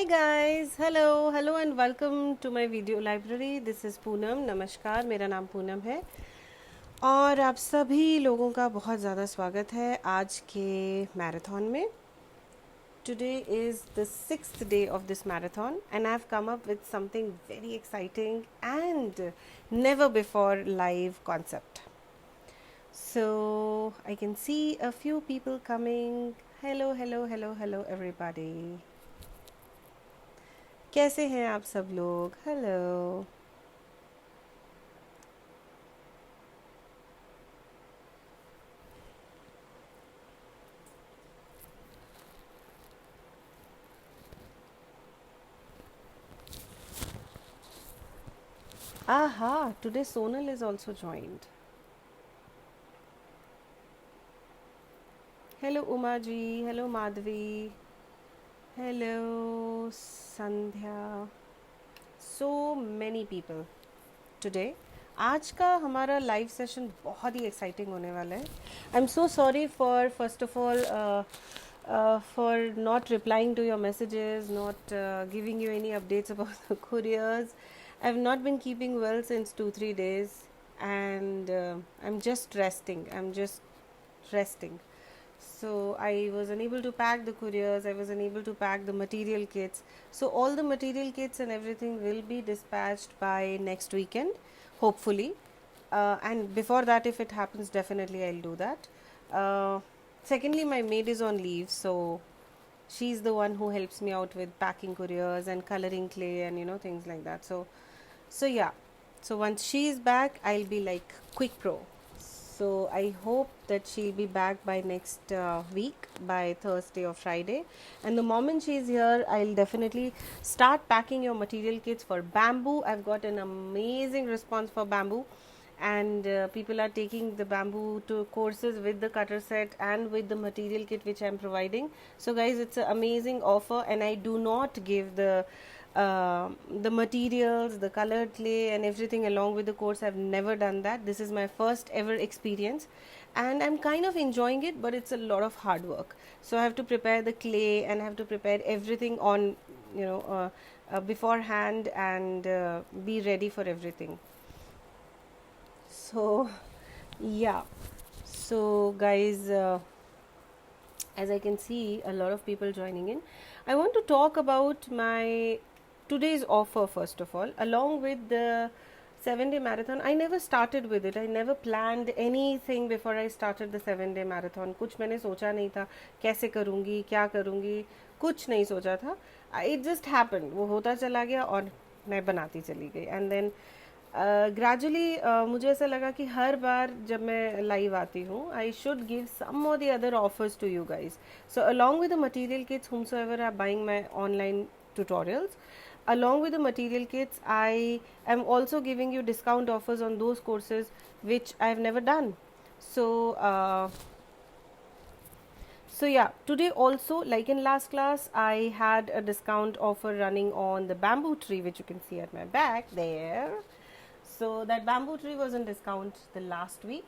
Hi guys, hello and welcome to my video library. This is Poonam. नमस्कार, मेरा नाम पूनम है और आप सभी लोगों का बहुत ज़्यादा स्वागत है आज के मैराथन में. Today is the 6th day of this marathon and I've come up with something very exciting and never before live concept. So I can see a few people coming. Hello everybody. कैसे हैं आप सब लोग? Hello. Aha, today Sonal is also joined. Hello Uma ji, hello Madhvi, hello Sandhya. So many people today. आज का हमारा live session बहुत ही exciting होने वाला है. I am so sorry for first of all for not replying to your messages, not giving you any updates about the couriers. I've not been keeping well since 2-3 days and I'm just resting. So I was unable to pack the couriers, I was unable to pack the material kits. So all the material kits and everything will be dispatched by next weekend, hopefully. And before that, if it happens, definitely I'll do that. Secondly, my maid is on leave, so she's the one who helps me out with packing couriers and coloring clay and things like that. So yeah. So once she's back, I'll be like quick pro. So I hope that she'll be back by next week, by Thursday or Friday. And the moment she's here, I'll definitely start packing your material kits for bamboo. I've got an amazing response for bamboo. And people are taking the bamboo to courses with the cutter set and with the material kit which I'm providing. So guys, it's an amazing offer, and I do not give the materials, the colored clay and everything along with the course. I've never done that. This is my first ever experience and I'm kind of enjoying it, but it's a lot of hard work. So I have to prepare the clay and I have to prepare everything on beforehand and be ready for everything. So yeah, so guys, as I can see a lot of people joining in, I want to talk about my today's offer first of all, along with the 7-day marathon. I never started with it. I never planned anything before I started the 7-day marathon. कुछ मैंने सोचा नहीं था कैसे करूँगी, क्या करूँगी, कुछ नहीं सोचा था. It just happened. वो होता चला गया और मैं बनाती चली गई. And then ग्रेजुअली मुझे ऐसा लगा कि हर बार जब मैं लाइव आती हूँ, आई शुड गिव सम और the other offers to you guys. So along with the material kits whomsoever are buying my online tutorials, along with the material kits, I am also giving you discount offers on those courses which I have never done. So yeah, today also, like in last class, I had a discount offer running on the bamboo tree, which you can see at my back there. So that bamboo tree was on discount the last week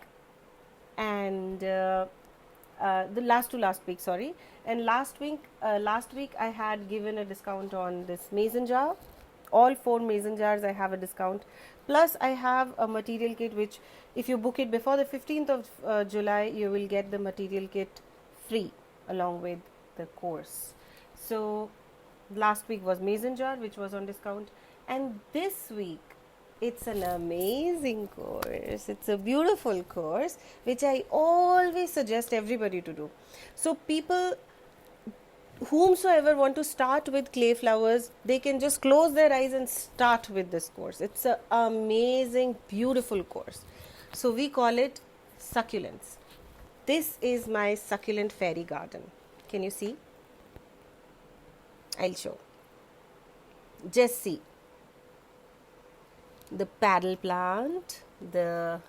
and the last week, sorry. And last week I had given a discount on this mason jar. All 4 mason jars I have a discount. Plus I have a material kit which if you book it before the 15th of July, you will get the material kit free along with the course. So last week was mason jar which was on discount, and this week it's an amazing course. It's a beautiful course which I always suggest everybody to do. So people whomsoever want to start with clay flowers, they can just close their eyes and start with this course. It's an amazing, beautiful course. So we call it succulents. This is my succulent fairy garden. Can you see? I'll show. Just see. The paddle plant, the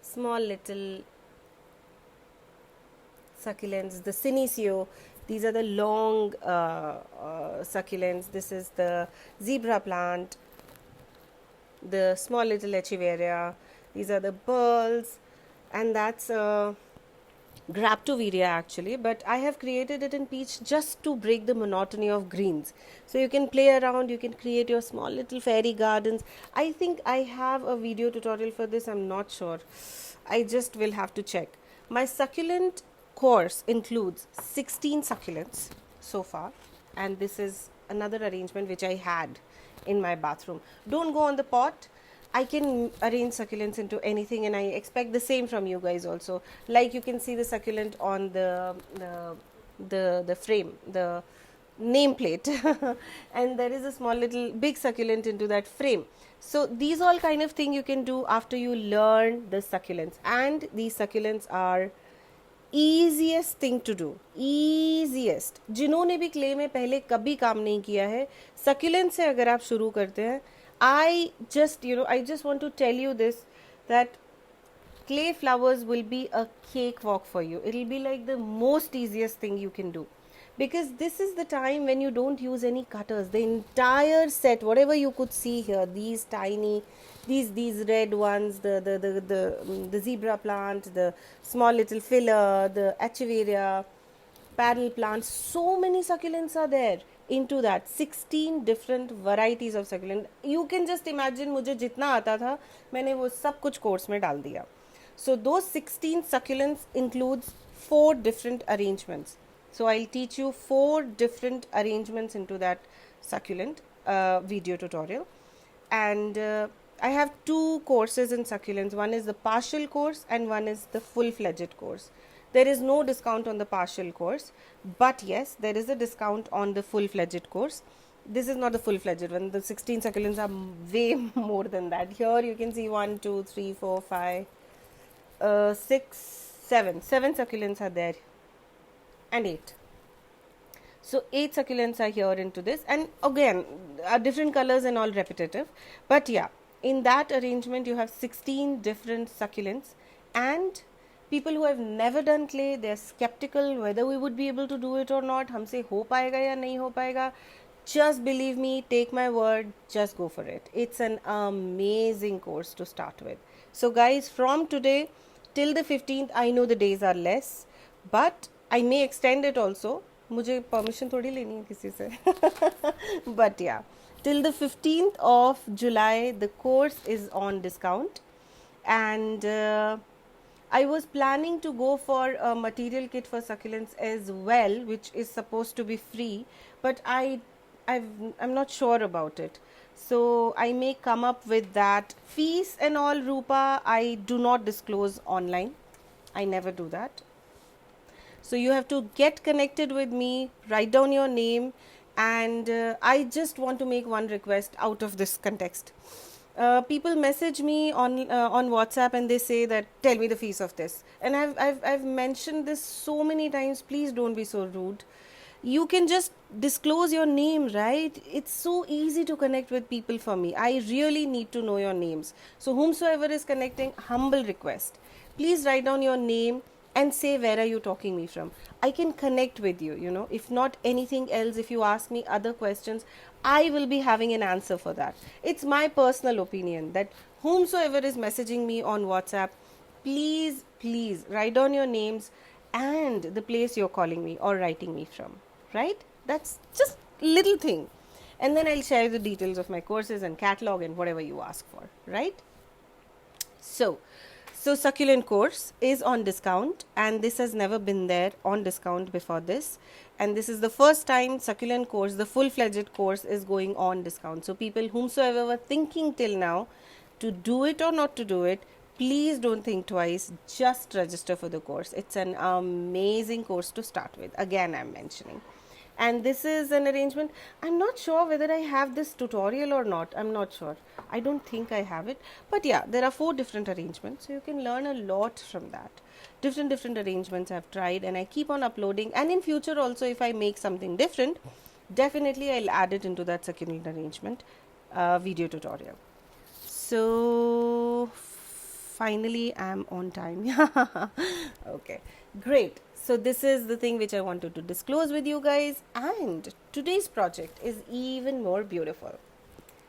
small little succulents, the senecio. These are the long succulents. This is the zebra plant, the small little echeveria. These are the pearls, and that's Graptoviria actually, but I have created it in peach just to break the monotony of greens. So you can play around, you can create your small little fairy gardens. I think I have a video tutorial for this, I'm not sure. I just will have to check. My succulent course includes 16 succulents so far, and this is another arrangement which I had in my bathroom. Don't go on the pot. I can arrange succulents into anything, and I expect the same from you guys also. Like you can see the succulent on the frame, the nameplate, and there is a small little big succulent into that frame. So these all kind of thing you can do after you learn the succulents, and these succulents are easiest thing to do. easiest जिन्होंने भी clay में पहले कभी काम नहीं किया है, succulent से अगर आप शुरू करते हैं, I just want to tell you this, that clay flowers will be a cakewalk for you. It will be like the most easiest thing you can do, because this is the time when you don't use any cutters. The entire set, whatever you could see here, these tiny, these red ones, the zebra plant, the small little filler, the echeveria, parallel plants, so many succulents are there into that. 16 different varieties of succulent. You can just imagine, मुझे जितना आता था मैंने वो सब कुछ course में डाल दिया. So those 16 succulents includes 4 different arrangements. So I'll teach you 4 different arrangements into that succulent video tutorial. And I have 2 courses in succulents. One is the partial course and one is the full-fledged course. There is no discount on the partial course, but yes, there is a discount on the full-fledged course. This is not the full-fledged one. The 16 succulents are way more than that. Here you can see 1, 2, 3, 4, 5, 6, 7. 7 succulents are there, and 8. So 8 succulents are here into this, and again different colors and all repetitive. But yeah, in that arrangement you have 16 different succulents, and people who have never done clay, they are skeptical whether we would be able to do it or not. हमसे हो पाएगा या नहीं हो पाएगा. Just believe me, take my word, just go for it. It's an amazing course to start with. So guys, from today till the 15th, I know the days are less, but I may extend it also. मुझे permission थोड़ी लेनी है किसी से. But yeah, till the 15th of July, the course is on discount, and I was planning to go for a material kit for succulents as well, which is supposed to be free, but I'm not sure about it. So I may come up with that. Fees and all, Rupa, I do not disclose online. I never do that. So you have to get connected with me, write down your name, and I just want to make one request out of this context. People message me on WhatsApp and they say that tell me the fees of this, and I've mentioned this so many times. Please don't be so rude. You can just disclose your name, right? It's so easy to connect with people for me. I really need to know your names. So whomsoever is connecting, humble request, please write down your name and say where are you talking me from. I can connect with you, you know. If not anything else, if you ask me other questions, I will be having an answer for that. It's my personal opinion that whomsoever is messaging me on WhatsApp, please write down your names and the place you're calling me or writing me from, right? That's just little thing, and then I'll share the details of my courses and catalog and whatever you ask for, right? So succulent course is on discount, and this has never been there on discount before this, and this is the first time succulent course, the full-fledged course, is going on discount. So people whomsoever were thinking till now to do it or not to do it, please don't think twice, just register for the course. It's an amazing course to start with, again I'm mentioning. And this is an arrangement. I'm not sure whether I have this tutorial or not. I'm not sure. I don't think I have it. But yeah, there are 4 different arrangements. So you can learn a lot from that. Different arrangements I've tried, and I keep on uploading. And in future also, if I make something different, definitely I'll add it into that succulent arrangement video tutorial. So finally I'm on time. Okay, great. So this is the thing which I wanted to disclose with you guys, and today's project is even more beautiful.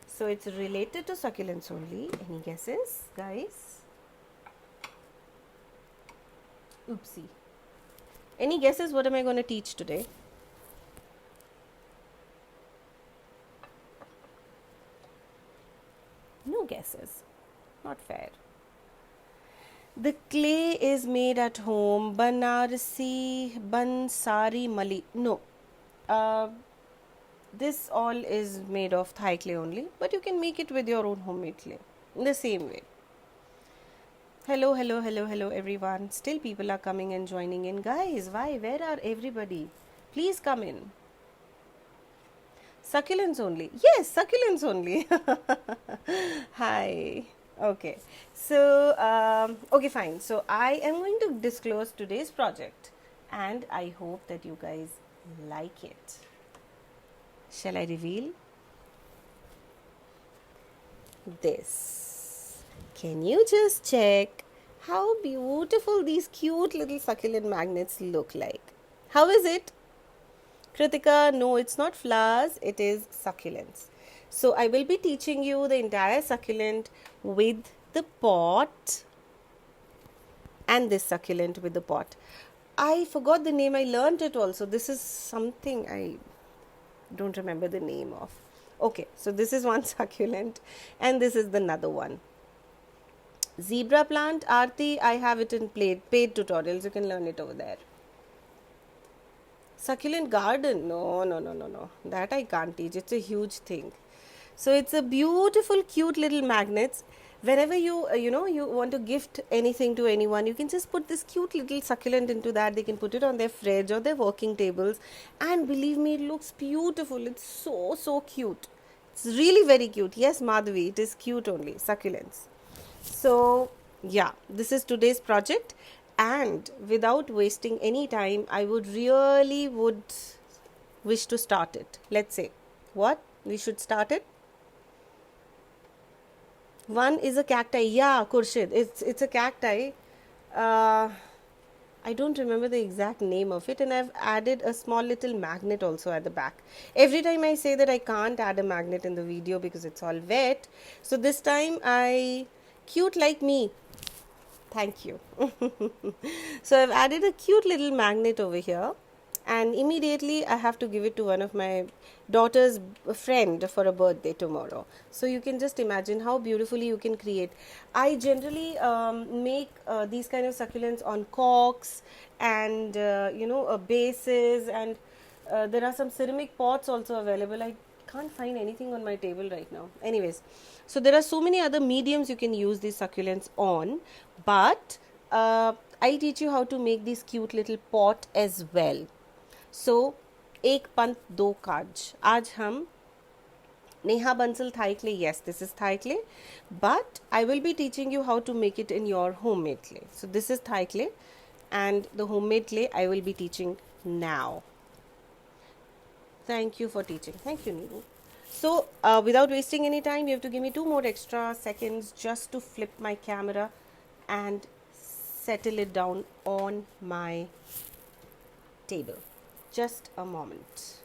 So it's related to succulents only. Any guesses, guys? Oopsie. Any guesses what am I going to teach today? No guesses. Not fair. The clay is made at home. Banarsi Bansari Mali. No. Uh, this all is made of Thai clay only. But you can make it with your own homemade clay. In the same way. Hello, hello, hello, hello everyone. Still people are coming and joining in. Guys, why? Where are everybody? Please come in. Succulents only. Yes, succulents only. Hi. Okay. So, okay, fine. So, I am going to disclose today's project and I hope that you guys like it. Shall I reveal? This. Can you just check how beautiful these cute little succulent magnets look like? How is it? Kritika, no, it's not flowers, it is succulents. So I will be teaching you the entire succulent with the pot and this succulent with the pot. I forgot the name, I learned it also. This is something I don't remember the name of. Okay, so this is one succulent and this is the another one. Zebra plant, Aarti, I have it in paid tutorials. You can learn it over there. Succulent garden, no, that I can't teach. It's a huge thing. So it's a beautiful cute little magnets. Whenever you you want to gift anything to anyone, you can just put this cute little succulent into that. They can put it on their fridge or their working tables, and believe me, it looks beautiful. It's so cute. It's really very cute. Yes, Madhavi, it is cute only, succulents. So yeah, this is today's project, and without wasting any time, I would wish to start it. Let's say what we should start it. One is a cacti. Yeah, Kurshid, it's a cacti. I don't remember the exact name of it, and I've added a small little magnet also at the back. Every time I say that I can't add a magnet in the video because it's all wet, so this time cute like me. Thank you. So I've added a cute little magnet over here, and immediately I have to give it to one of my daughter's friend for a birthday tomorrow. So you can just imagine how beautifully you can create. I generally make these kind of succulents on corks and bases, and there are some ceramic pots also available. I can't find anything on my table right now. Anyways, so there are so many other mediums you can use these succulents on, but I'll teach you how to make this cute little pot as well. So एक पंथ दो काज. आज हम Neha Bansal Thai clay. Yes, this is Thai clay, but I will be teaching you how to make it in your homemade clay. So this is Thai clay, and the homemade clay I will be teaching now. Thank you for teaching. Thank you, Neeru. So without wasting any time, you have to give me 2 more extra seconds just to flip my camera and settle it down on my table. Just a moment.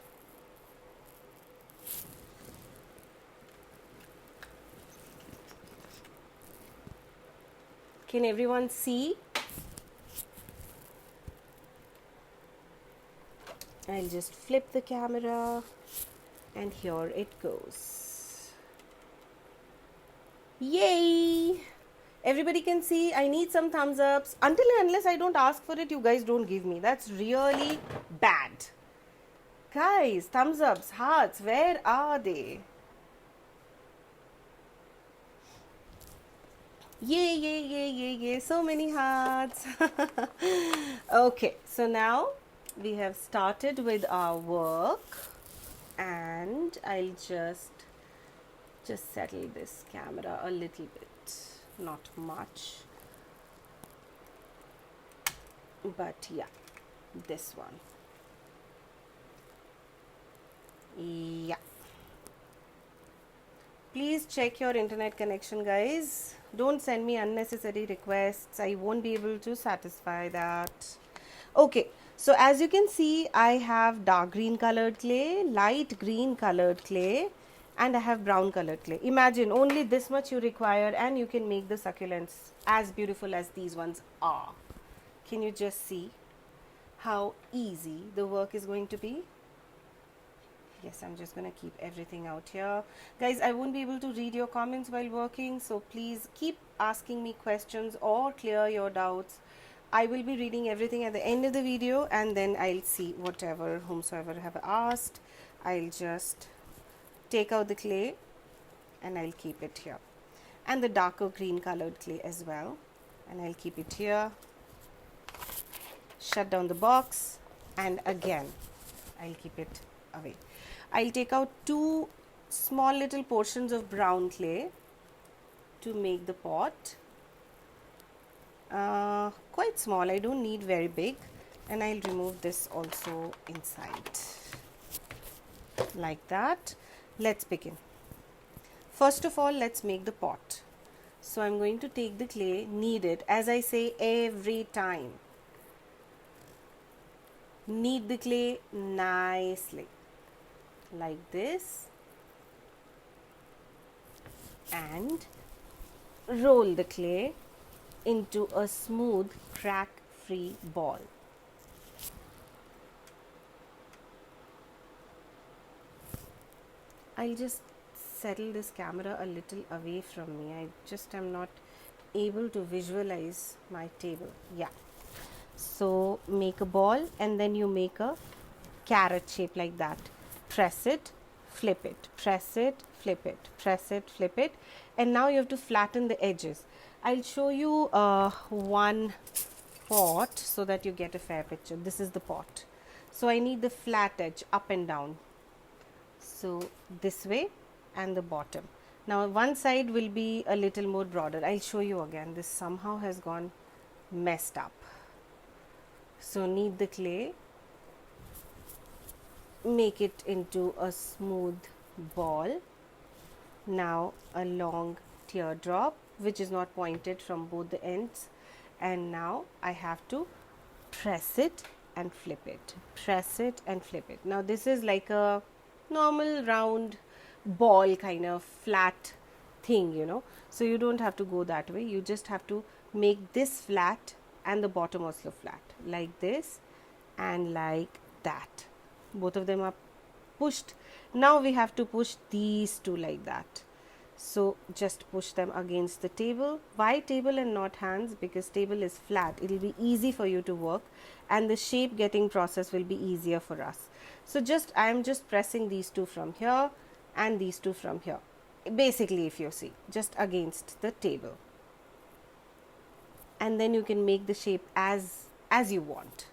Can everyone see? I'll just flip the camera, and here it goes. Yay! Everybody can see. I need some thumbs ups. Until and unless I don't ask for it, you guys don't give me. That's really bad. Guys, thumbs ups, hearts, where are they? Yay. So many hearts. Okay, so now we have started with our work, and I'll just settle this camera a little bit, not much, but yeah, this one. Yeah, please check your internet connection, guys. Don't send me unnecessary requests. I won't be able to satisfy that. Okay, so as you can see, I have dark green colored clay, light green colored clay, and I have brown colored clay. Imagine only this much you require, and you can make the succulents as beautiful as these ones are. Can you just see? how easy the work is going to be. Yes, I'm just going to keep everything out here. Guys, I won't be able to read your comments while working, so please keep asking me questions or clear your doubts. I will be reading everything at the end of the video, and then I'll see whatever whomsoever have asked. I'll just take out the clay and I'll keep it here, and the darker green colored clay as well, and I'll keep it here. Shut down the box, and again I'll keep it away. I'll take out 2 small little portions of brown clay to make the pot. Quite small, I don't need very big, and I'll remove this also inside like that. Let's begin. First of all, let's make the pot. So I'm going to take the clay, knead it, as I say every time. Knead the clay nicely like this and roll the clay into a smooth crack free ball. I'll just settle this camera a little away from me. I just am not able to visualize my table. Yeah. So make a ball and then you make a carrot shape like that. Press it, flip it, press it, flip it, press it, flip it, and now you have to flatten the edges. I'll show you one pot so that you get a fair picture. This is the pot. So I need the flat edge up and down. So this way and the bottom. Now one side will be a little more broader. I'll show you again. This somehow has gone messed up. So knead the clay, make it into a smooth ball. Now a long teardrop which is not pointed from both the ends, and now I have to press it and flip it, press it and flip it. Now this is like a normal round ball kind of flat thing, you know, so you don't have to go that way. You just have to make this flat and the bottom also flat like this and like that. Both of them are pushed. Now we have to push these two like that. So just push them against the table. Why table and not hands? Because table is flat. It will be easy for you to work and the shape getting process will be easier for us. So I am just pressing these two from here and these two from here. Basically, if you see, just against the table. And then you can make the shape as you want.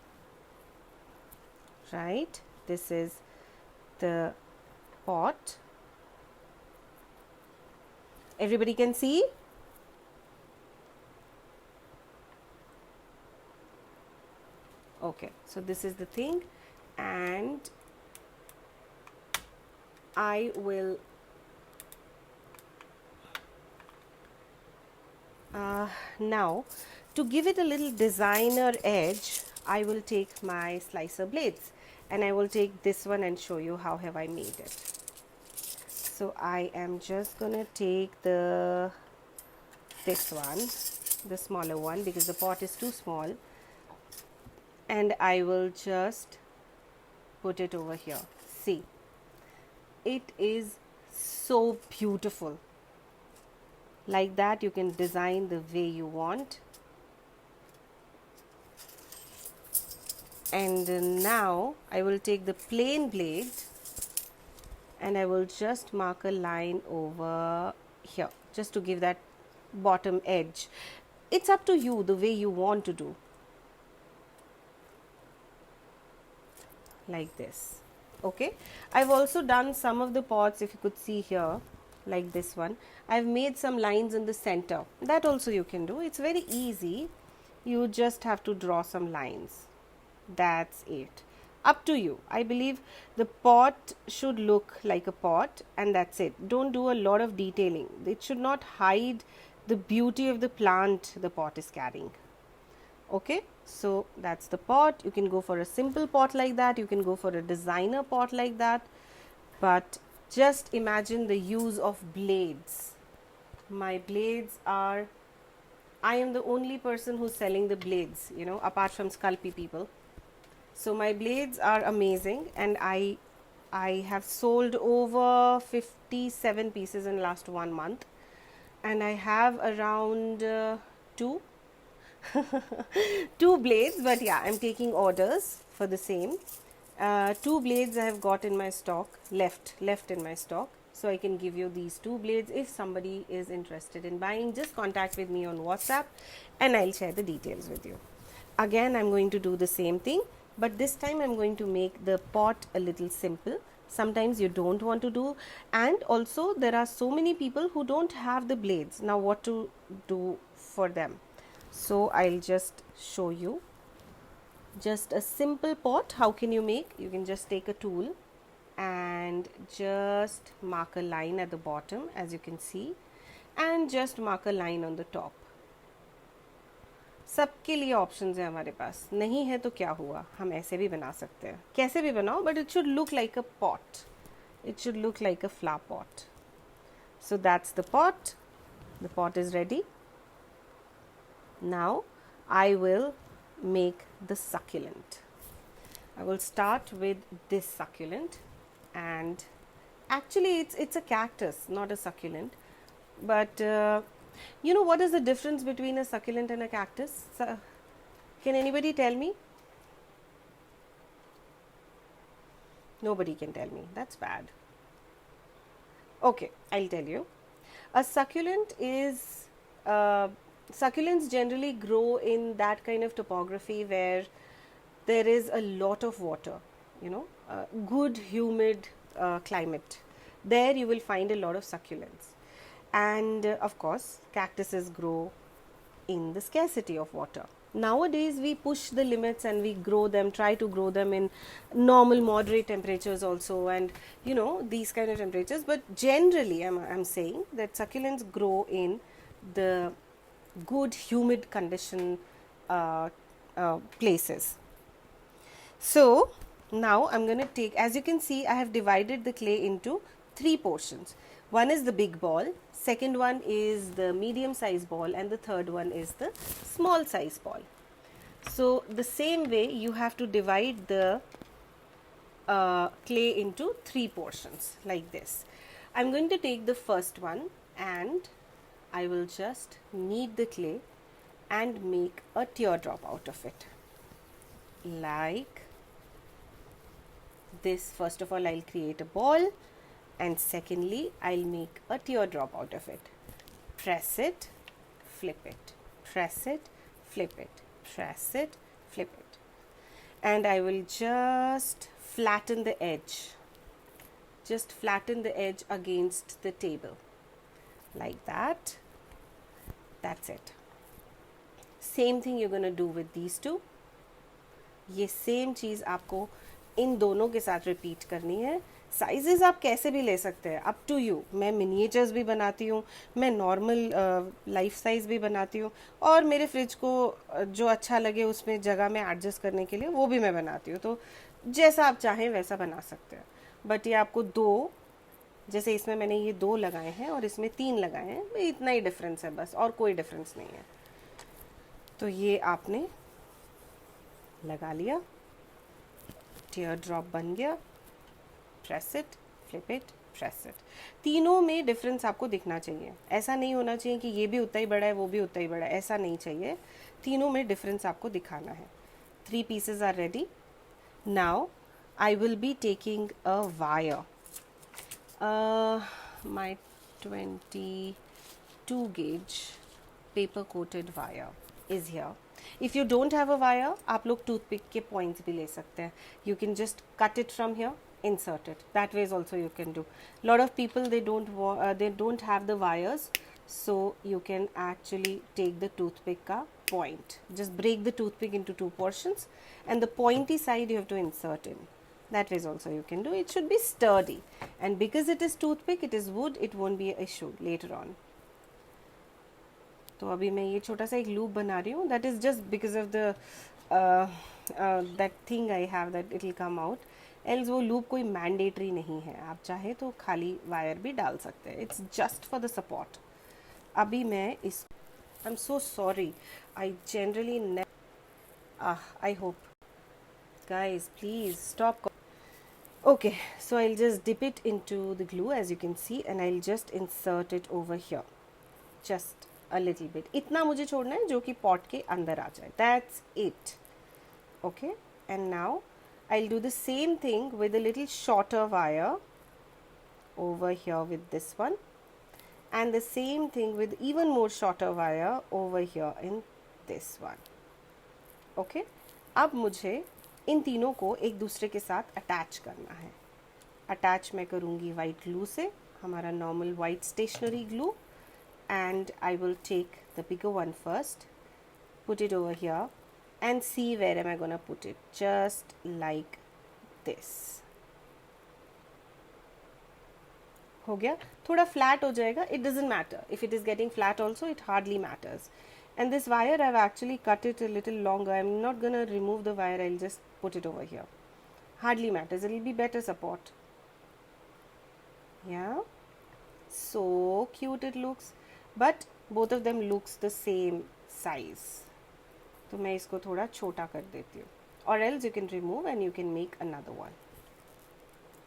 Right? This is the pot. Everybody can see? Okay, so this is the thing, and I will now to give it a little designer edge, I will take my slicer blades and I will take this one and show you how have I made it. So I am just gonna take this one, the smaller one, because the pot is too small, and I will just put it over here. See, it is so beautiful. Like that you can design the way you want. And now I will take the plain blade and I will just mark a line over here just to give that bottom edge. It's up to you the way you want to do. Like this. Okay, I've also done some of the pots, if you could see here, like this one. I've made some lines in the center. That also you can do. It's very easy. You just have to draw some lines. That's it. Up to you. I believe the pot should look like a pot, and that's it. Don't do a lot of detailing. It should not hide the beauty of the plant the pot is carrying. Okay, so that's the pot. You can go for a simple pot like that. You can go for a designer pot like that. But just imagine the use of blades. My blades are, I am the only person who's selling the blades, you know, apart from Sculpey people. So my blades are amazing, and I have sold over 57 pieces in last 1 month, and I have around two two blades, but yeah, I'm taking orders for the same. Two blades I have got in my stock, left in my stock, so I can give you these two blades. If somebody is interested in buying, just contact with me on WhatsApp and I'll share the details with you. Again, I'm going to do the same thing, but this time I'm going to make the pot a little simple. Sometimes you don't want to do, and also there are so many people who don't have the blades. Now what to do for them? So I'll just show you just a simple pot. How can you make? You can just take a tool and just mark a line at the bottom, as you can see, and just mark a line on the top. सबके लिए options है हमारे पास, नहीं है तो क्या हुआ, हम ऐसे भी बना सकते हैं, कैसे भी बनाओ, but it should look like a pot, it should look like a flower pot. So that's the pot. The pot is ready. Now I will make the succulent. I will start with this succulent, and actually it's a cactus, not a succulent, but you know what is the difference between a succulent and a cactus? Can anybody tell me? Nobody can tell me. That's bad. Okay, I'll tell you. A succulent is succulents generally grow in that kind of topography where there is a lot of water, you know, good humid climate. There you will find a lot of succulents, and of course cactuses grow in the scarcity of water. Nowadays we push the limits and we grow them, try to grow them in normal moderate temperatures also, and you know, these kind of temperatures, but generally I'm saying that succulents grow in the good humid condition places. So now I'm going to take, as you can see, I have divided the clay into 3 portions. One is the big ball, second one is the medium size ball, and the third one is the small size ball. So the same way you have to divide the clay into 3 portions like this. I'm going to take the first one and I will just knead the clay and make a teardrop out of it like this. First of all, I'll create a ball, and secondly I'll make a teardrop out of it. Press it, flip it, press it, flip it, press it, flip it, and I will just flatten the edge, just flatten the edge against the table like that. That's it. Same thing you're going to do with these two. ये same चीज़ आपको इन दोनों के साथ repeat करनी है. Sizes आप कैसे भी ले सकते हैं, अप टू यू. मैं मिनिएचर्स भी बनाती हूँ, मैं नॉर्मल लाइफ साइज़ भी बनाती हूँ, और मेरे फ्रिज को जो अच्छा लगे उसमें जगह में एडजस्ट करने के लिए वो भी मैं बनाती हूँ. तो जैसा आप चाहें वैसा बना सकते हैं. बट ये आपको 2, जैसे इसमें मैंने ये 2 लगाए हैं और इसमें 3 लगाए हैं, इतना ही डिफरेंस है बस, और कोई डिफरेंस नहीं है. तो ये आपने लगा लिया, टीयर ड्रॉप बन गया. Press it, flip it, press it. तीनों में डिफरेंस आपको दिखना चाहिए. ऐसा नहीं होना चाहिए कि ये भी उतना ही बड़ा है वो भी उतना ही बड़ा है, ऐसा नहीं चाहिए. तीनों में डिफरेंस आपको दिखाना है. 3 pieces are ready. Now I will be taking a wire. My 22 gauge paper coated wire is here. If you don't have a wire, आप लोग toothpick के points भी ले सकते हैं. You can just cut it from here, insert it. That way also you can do. Lot of people they don't have the wires, so you can actually take the toothpick का point. Just break the toothpick into 2 portions, and the pointy side you have to insert in. That ways also you can do. It should be sturdy, and because it is toothpick, it is wood, it won't be an issue later on. तो अभी मैं ये छोटा सा एक loop बना रही हूँ. That is just because of the that thing I have that it will come out. Else वो लूप कोई मैंडेटरी नहीं है, आप चाहे तो खाली वायर भी डाल सकते हैं. It's just for the support. अभी मैं इस I'm so sorry. I generally I hope Guys, please stop. Okay, so I'll just dip it into the glue as you can see and I'll just insert it over here. Just a little bit. इतना मुझे छोड़ना है जो कि pot के अंदर आ जाए. That's it. Okay, and now I'll do the same thing with a little shorter wire over here with this one, and the same thing with even more shorter wire over here in this one. Okay, अब मुझे इन तीनों को एक दूसरे के साथ attach करना है. अटैच मैं करूँगी वाइट ग्लू से, हमारा normal white stationery glue, and I will take the bigger one first, put it over here and see where am I gonna put it, just like this. हो गया, थोड़ा flat हो जाएगा, it doesn't matter if it is getting flat also, it hardly matters. And this wire I've actually cut it a little longer. I'm not gonna remove the wire, I'll just put it over here. Hardly matters, it'll be better support. Yeah, so cute it looks, but both of them looks the same size. तो मैं इसको थोड़ा छोटा कर देती हूँ, or else you can remove and you can make another one.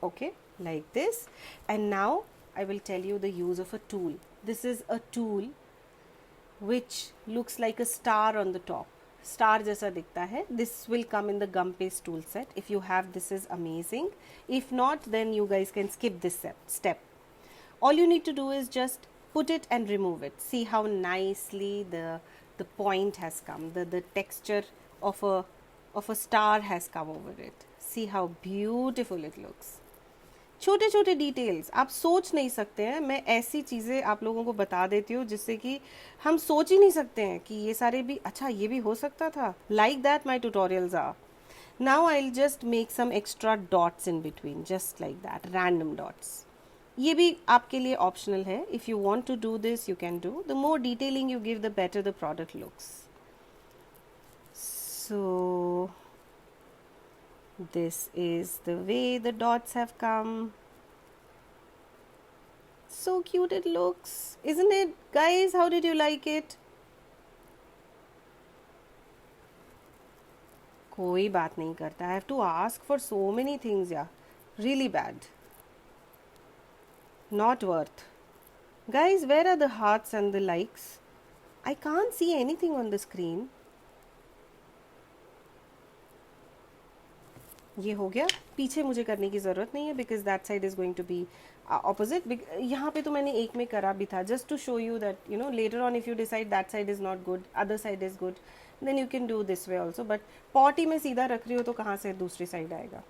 Okay, like this. And now I will tell you the use of a tool. This is a tool which looks like a star on the top. Star जैसा दिखता है. This will come in the gum paste tool set. If you have, this is amazing. If not, then you guys can skip this step. All you need to do is just put it and remove it. See how nicely the point has come. The texture of a star has come over it. See how beautiful it looks. छोटे छोटे details आप सोच नहीं सकते हैं. मैं ऐसी चीज़ें आप लोगों को बता देती हूँ जिससे कि हम सोच ही नहीं सकते हैं कि ये सारे भी, अच्छा ये भी हो सकता था. Like that my tutorials are. Now I will just make some extra dots in between, just like that, random dots. ये भी आपके लिए ऑप्शनल है. If you want to do this you can do. The more detailing you give the better the product looks. So this is the way the dots have come. So cute it looks, isn't it, guys? How did you like it? कोई बात नहीं करता. I have to ask for so many things, yeah. Really bad. Not worth. Guys, where are the hearts and the likes? I can't see anything on the screen. ये हो गया. पीछे मुझे करने की ज़रूरत नहीं है because that side is going to be opposite. यहाँ पे तो मैंने एक में करा भी था just to show you that you know later on if you decide that side is not good, other side is good, then you can do this way also. But pot ही में सीधा रख रही हो तो कहाँ से दूसरी साइड आएगा.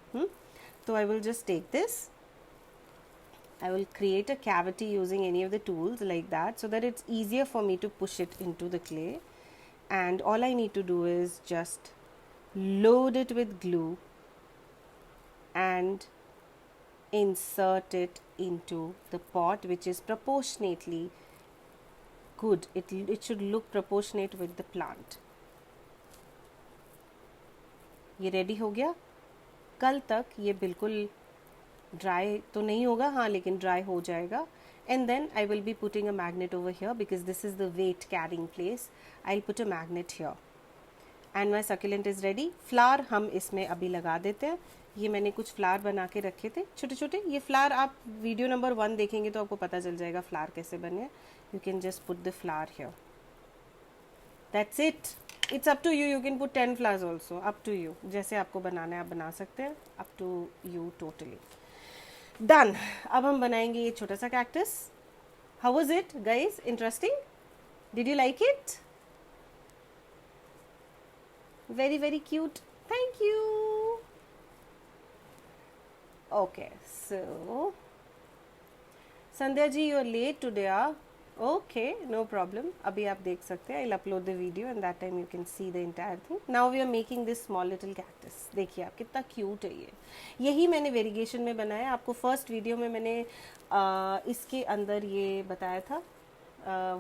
तो I will just take this. I will create a cavity using any of the tools like that so that it's easier for me to push it into the clay. And all I need to do is just load it with glue and insert it into the pot, which is proportionately good. It should look proportionate with the plant. ये ready हो गया. कल तक ये बिल्कुल dry तो नहीं होगा, हाँ, लेकिन ड्राई हो जाएगा. And then I will be putting a magnet over here because this is the weight carrying place. I will put a magnet here and my succulent is ready. Flower हम इसमें अभी लगा देते हैं. ये मैंने कुछ फ्लावर बना के रखे थे छोटे छोटे. ये फ्लावर आप वीडियो नंबर 1 देखेंगे तो आपको पता चल जाएगा फ्लावर कैसे बने. You can just put the flower here. That's it. It's up to you. You can put 10 flowers also. Up to you. जैसे आपको बनाना है आप बना सकते हैं. Up to you totally. Done. अब हम बनाएंगे ये छोटा सा cactus. How was it guys? Interesting? Did you like it? Very very cute. Thank you. Okay, so Sandhya ji, you are late today. Okay, no problem. अभी आप देख सकते हैं. I will upload the video and that time you can see the entire thing. Now we are making this small little cactus. देखिए आप कितना cute है ये. यही मैंने वेरिगेशन में बनाया. आपको फर्स्ट वीडियो में मैंने इसके अंदर ये बताया था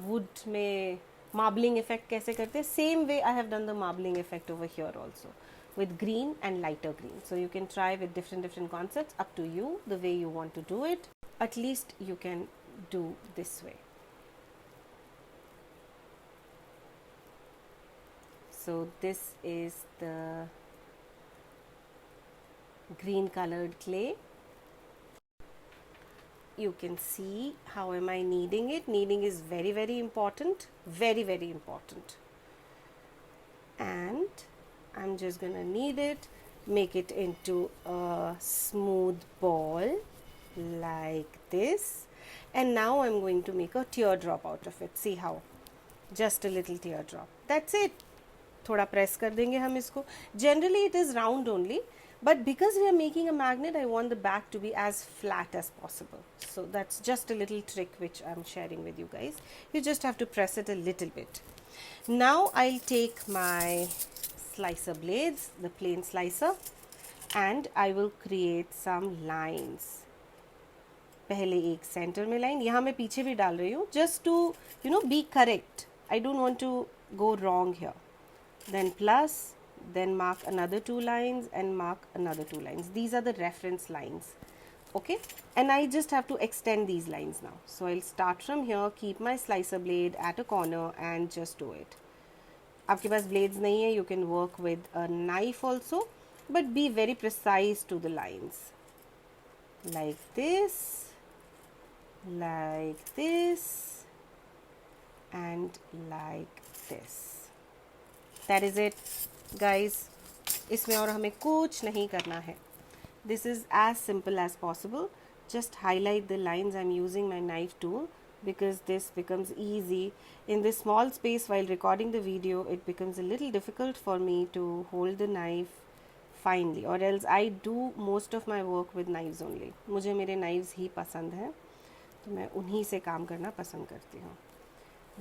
वुड में मार्बलिंग इफेक्ट कैसे करते हैं. Same way I have done the marbling effect over here also with green and lighter green. So you can try with different concepts. Up to you the way you want to do it. At least you can do this way. So this is the green colored clay. You can see how am I kneading it. Kneading is very, very important, very, very important. And I'm just gonna knead it, make it into a smooth ball like this. And now I'm going to make a teardrop out of it. See how? Just a little teardrop. That's it. थोड़ा press कर देंगे हम इसको. Generally it is round only, but because we are making a magnet, I want the back to be as flat as possible. So that's just a little trick which I'm sharing with you guys. You just have to press it a little bit. Now I'll take my slicer blades, the plain slicer, and I will create some lines. पहले एक centre में line, यहाँ मैं पीछे भी डाल रही हूँ, just to be correct. I don't want to go wrong here. Then plus, then mark another 2 lines and mark another 2 lines. These are the reference lines. Okay, and I just have to extend these lines now. So I'll start from here, keep my slicer blade at a corner and just do it. आपके पास blades नहीं है, you can work with a knife also, but be very precise to the lines. Like this, and like this. That is it, guys. इसमें और हमें कुछ नहीं करना है. This is as simple as possible. Just highlight the lines. I'm using my knife tool because this becomes easy. In this small space while recording the video, it becomes a little difficult for me to hold the knife finely, or else I do most of my work with knives only. मुझे मेरे knives ही पसंद हैं, तो मैं उन्हीं से काम करना पसंद करती हूँ.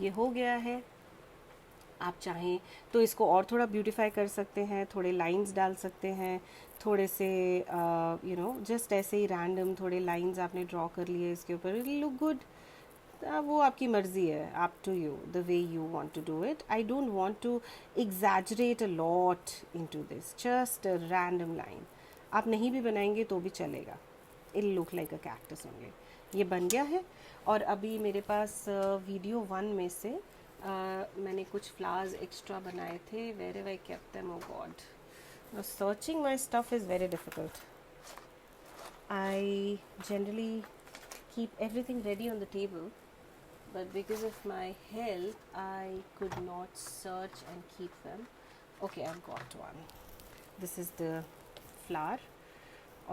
ये हो गया है. आप चाहें तो इसको और थोड़ा ब्यूटीफाई कर सकते हैं, थोड़े लाइंस डाल सकते हैं, थोड़े से जस्ट ऐसे ही रैंडम थोड़े लाइंस आपने ड्रॉ कर लिए इसके ऊपर, इट लुक गुड. वो आपकी मर्ज़ी है, up to you, the way you want to do it. I don't want to exaggerate a lot into this, just a random line. आप नहीं भी बनाएंगे तो भी चलेगा. It look like a cactus only. ये बन गया है. और अभी मेरे पास वीडियो 1 में से मैंने कुछ फ्लावर्स एक्स्ट्रा बनाए थे. Where have I kept them? Oh God, searching my stuff is very difficult. I generally keep everything ready on the table, but because of my health I could not search and keep them. Okay, I've got one. This is the flower.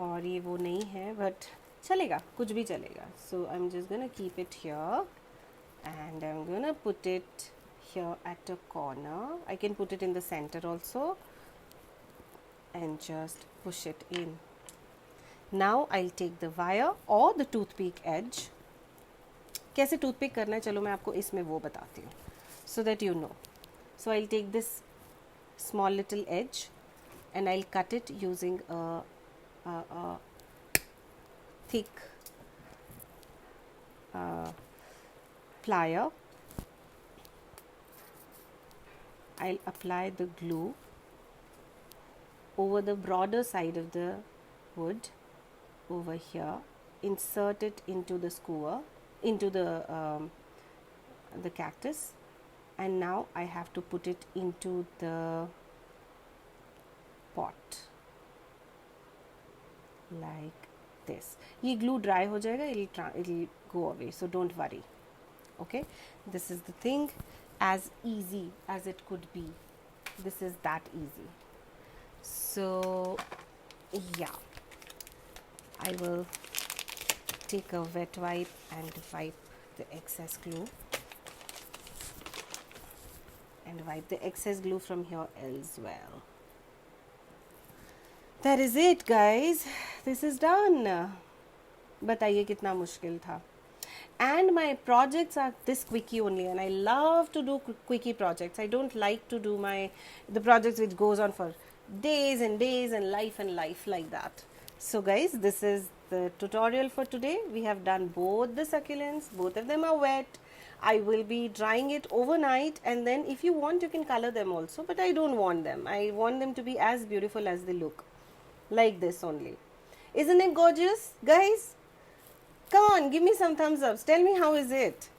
और ये वो नहीं है, but चलेगा, कुछ भी चलेगा. So I'm just gonna keep it here and I'm gonna put it here at a corner. I can put it in the center also and just push it in. Now I'll take the wire or the toothpick edge. कैसे toothpick करना है चलो मैं आपको इसमें वो बताती हूँ, so that you know. So I'll take this small little edge and I'll cut it using a thick plier. I'll apply the glue over the broader side of the wood over here, insert it into the skewer, into the cactus, and now I have to put it into the pot like this. ये glue dry हो जाएगा, it'll go away, so don't worry. Okay, this is the thing, as easy as it could be. This is that easy. So yeah, I will take a wet wipe and wipe the excess glue and wipe the excess glue from here as well. That is it, guys. This is done. बताइए कितना मुश्किल था. And my projects are this quickie only, and I love to do quickie projects. I don't like to do the projects which goes on for days and days and life like that. So guys, this is the tutorial for today. We have done both the succulents, both of them are wet. I will be drying it overnight, and then if you want you can color them also, but I don't want them. I want them to be as beautiful as they look, like this only. Isn't it gorgeous, guys? Come on, give me some thumbs ups. Tell me how is it.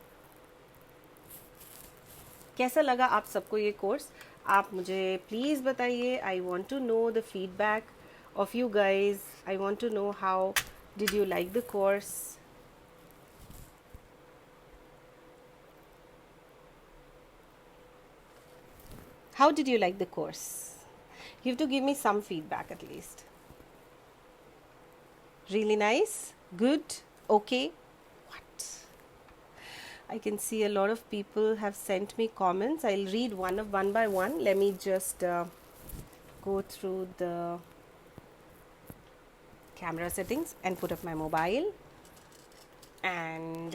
कैसा लगा आप सबको ये course? आप मुझे please बताइए. I want to know the feedback of you guys. I want to know how did you like the course. How did you like the course? You have to give me some feedback at least. Really nice? Good? Okay? What? I can see a lot of people have sent me comments. I'll read one by one. Let me just go through the camera settings and put up my mobile. And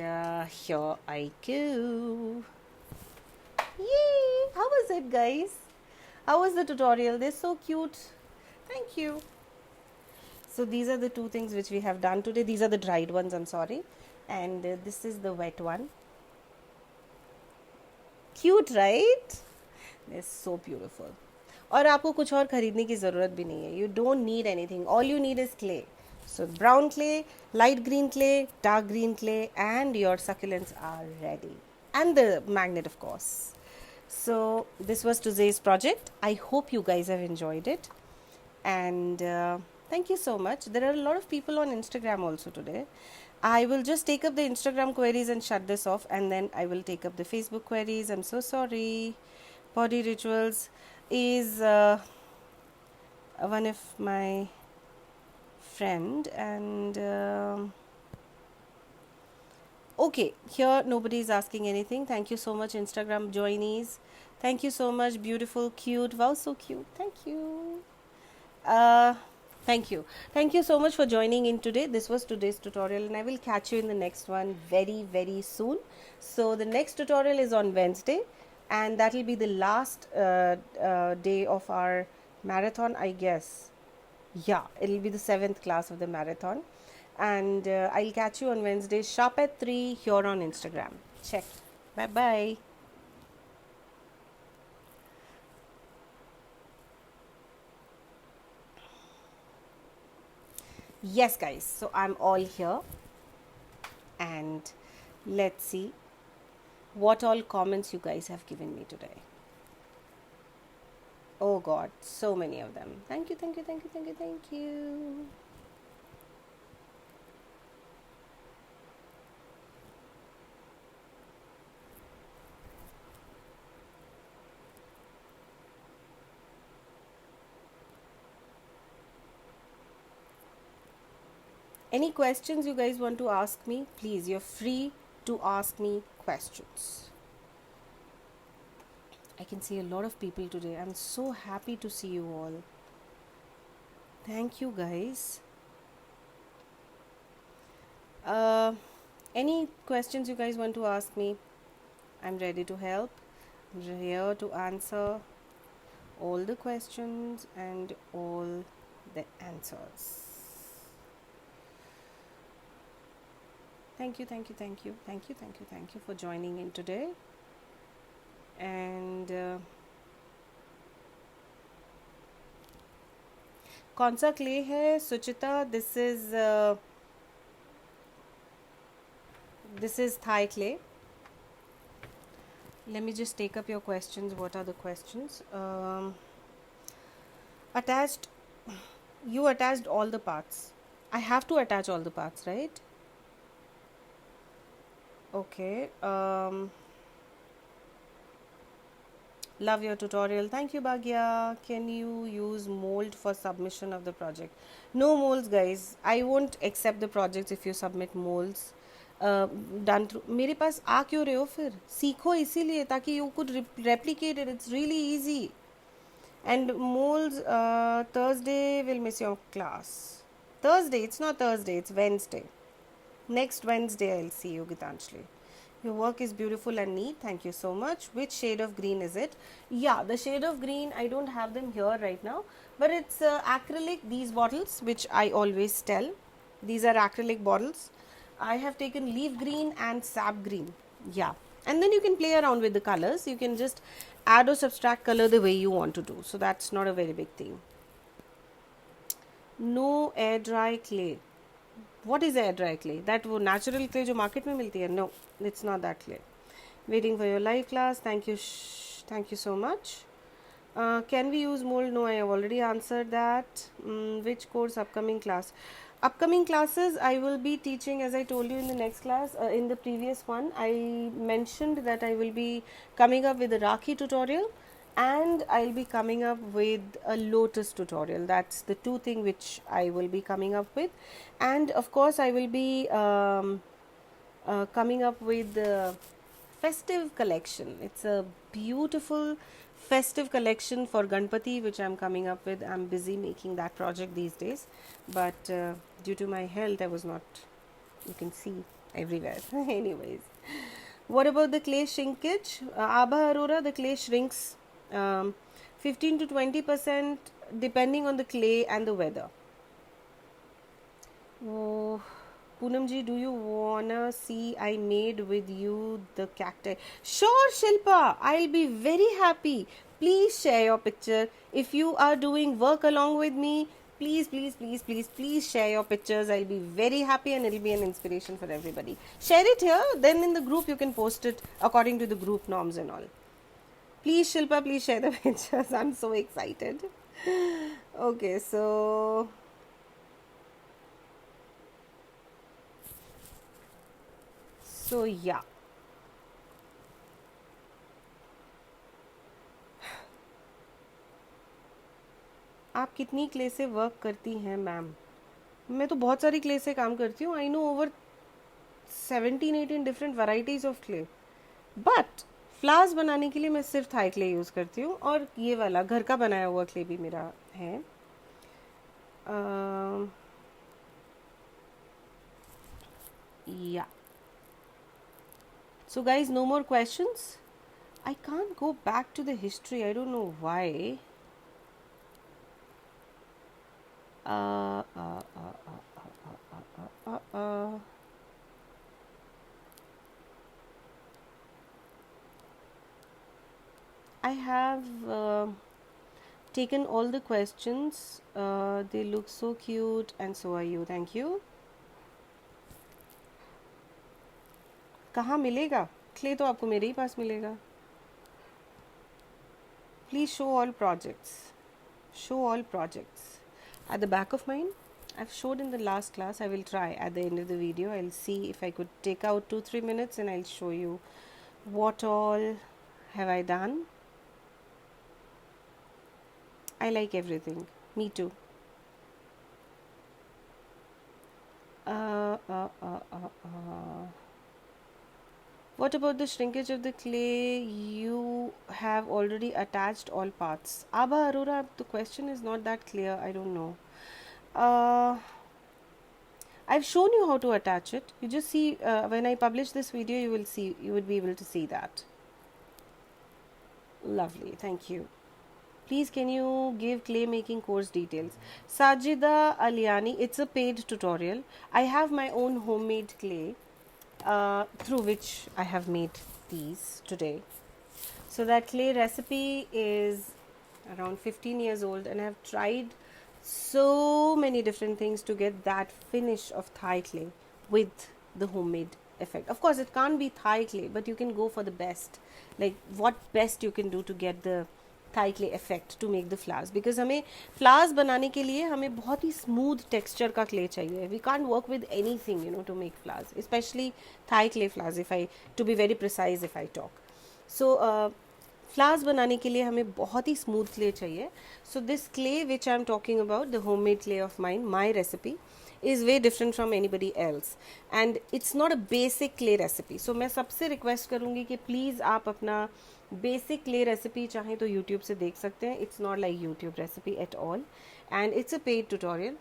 here I go. Yay! How was it, guys? How was the tutorial? They're so cute. Thank you. So these are the two things which we have done today. These are the dried ones, I'm sorry. And this is the wet one. Cute, right? They're so beautiful. और आपको कुछ और खरीदने की ज़रूरत भी नहीं है. You don't need anything. All you need is clay. So brown clay, light green clay, dark green clay, and your succulents are ready. And the magnet, of course. So this was today's project. I hope you guys have enjoyed it. And thank you so much. There are a lot of people on Instagram also today. I will just take up the Instagram queries and shut this off, and then I will take up the Facebook queries. I'm so sorry. Body Rituals is one of my friend, and okay, here nobody is asking anything. Thank you so much, Instagram joinees. Thank you so much. Beautiful, cute. Wow, so cute. Thank you. Thank you. Thank you so much for joining in today. This was today's tutorial, and I will catch you in the next one very, very soon. So the next tutorial is on Wednesday, and that will be the last day of our marathon, I guess. Yeah, it'll be the 7th class of the marathon. And I'll catch you on Wednesday sharp at 3 here on Instagram. Check. Bye bye. Yes, guys, so I'm all here, and let's see what all comments you guys have given me today. Oh god, so many of them. Thank you, thank you, thank you, thank you, thank you. Any questions you guys want to ask me, please, you're free to ask me questions. I can see a lot of people today. I'm so happy to see you all. Thank you, guys. Any questions you guys want to ask me? I'm ready to help. I'm here to answer all the questions and all the answers. Thank you, thank you, thank you, thank you, thank you, thank you for joining in today. And कौन सा clay है Suchita? This is Thai clay. Let me just take up your questions. What are the questions? You attached all the parts. I have to attach all the parts, right? Okay. Love your tutorial. Thank you, Bhagya. Can you use mold for submission of the project? No molds, guys. I won't accept the projects if you submit molds. Done through. मेरे पास आ क्यों रहे हो फिर? सीखो इसीलिए ताकि you could replicate it. It's really easy. And molds, Thursday will miss your class. Thursday? It's not Thursday. It's Wednesday. Next Wednesday I'll see you, Gitanjali. Your work is beautiful and neat. Thank you so much. Which shade of green is it? Yeah, the shade of green, I don't have them here right now. But it's acrylic, these bottles, which I always tell. These are acrylic bottles. I have taken leaf green and sap green. Yeah. And then you can play around with the colors. You can just add or subtract color the way you want to do. So that's not a very big thing. No air dry clay. What is air dry clay? That वो natural clay जो market में मिलती है? No, it's not that clay. Waiting for your live class. Thank you so much. Can we use mold? No, I have already answered that. Which course? Upcoming class. Upcoming classes I will be teaching, as I told you in the next class. In the previous one I mentioned that I will be coming up with a Rakhi tutorial, and I'll be coming up with a lotus tutorial. That's the two things which I will be coming up with. And of course I will be coming up with the festive collection. It's a beautiful festive collection for Ganpati which I'm coming up with. I'm busy making that project these days, but due to my health I was not, you can see everywhere. Anyways, what about the clay shrinkage? Abha Arora, the clay shrinks 15 to 20% depending on the clay and the weather. Oh, Poonam ji, do you wanna see I made with you the cacti? Sure, Shilpa, I'll be very happy. Please share your picture. If you are doing work along with me, please share your pictures. I'll be very happy and it'll be an inspiration for everybody. Share it here, then in the group you can post it according to the group norms and all. Please, Shilpa, please share the pictures. I'm so excited. Okay, so yeah. आप कितनी clay से work करती हैं ma'am? मैं तो बहुत सारी clay से काम करती हूँ. I know over 17-18 different varieties of clay. But flowers बनाने के लिए मैं सिर्फ थाई क्ले यूज़ करती हूँ, और ये वाला घर का बनाया हुआ क्ले भी मेरा है. या so guys, no more questions. I can't go back to the history. I don't know why. I have taken all the questions. They look so cute, and so are you. Thank you. कहाँ मिलेगा clay? तो आपको मेरे ही पास मिलेगा. Please show all projects. Show all projects. At the back of mine, I've showed in the last class. I will try at the end of the video. I'll see if I could take out 2-3 minutes and I'll show you what all have I done. I like everything. Me too. What about the shrinkage of the clay? You have already attached all parts. Abha Arora, the question is not that clear. I don't know. I've shown you how to attach it. You just see when I publish this video, you will see. You would be able to see that. Lovely. Thank you. Please, can you give clay making course details? Sajida Aliani, it's a paid tutorial. I have my own homemade clay through which I have made these today. So that clay recipe is around 15 years old, and I have tried so many different things to get that finish of Thai clay with the homemade effect. Of course, it can't be Thai clay, but you can go for the best. Like what best you can do to get the Thai clay effect to make the flowers, because हमें flowers बनाने के लिए हमें बहुत ही smooth texture का clay चाहिए. We can't work with anything, you know, to make flowers, especially Thai clay flowers. To be very precise, if I talk. So flowers बनाने के लिए हमें बहुत ही smooth clay चाहिए. So this clay which I am talking about, the homemade clay of mine, my recipe, is way different from anybody else, and it's not a basic clay recipe. So मैं सबसे request करूँगी कि please आप अपना basic clay recipe चाहें तो YouTube से देख सकते हैं. It's not like YouTube recipe at all, and it's a paid tutorial.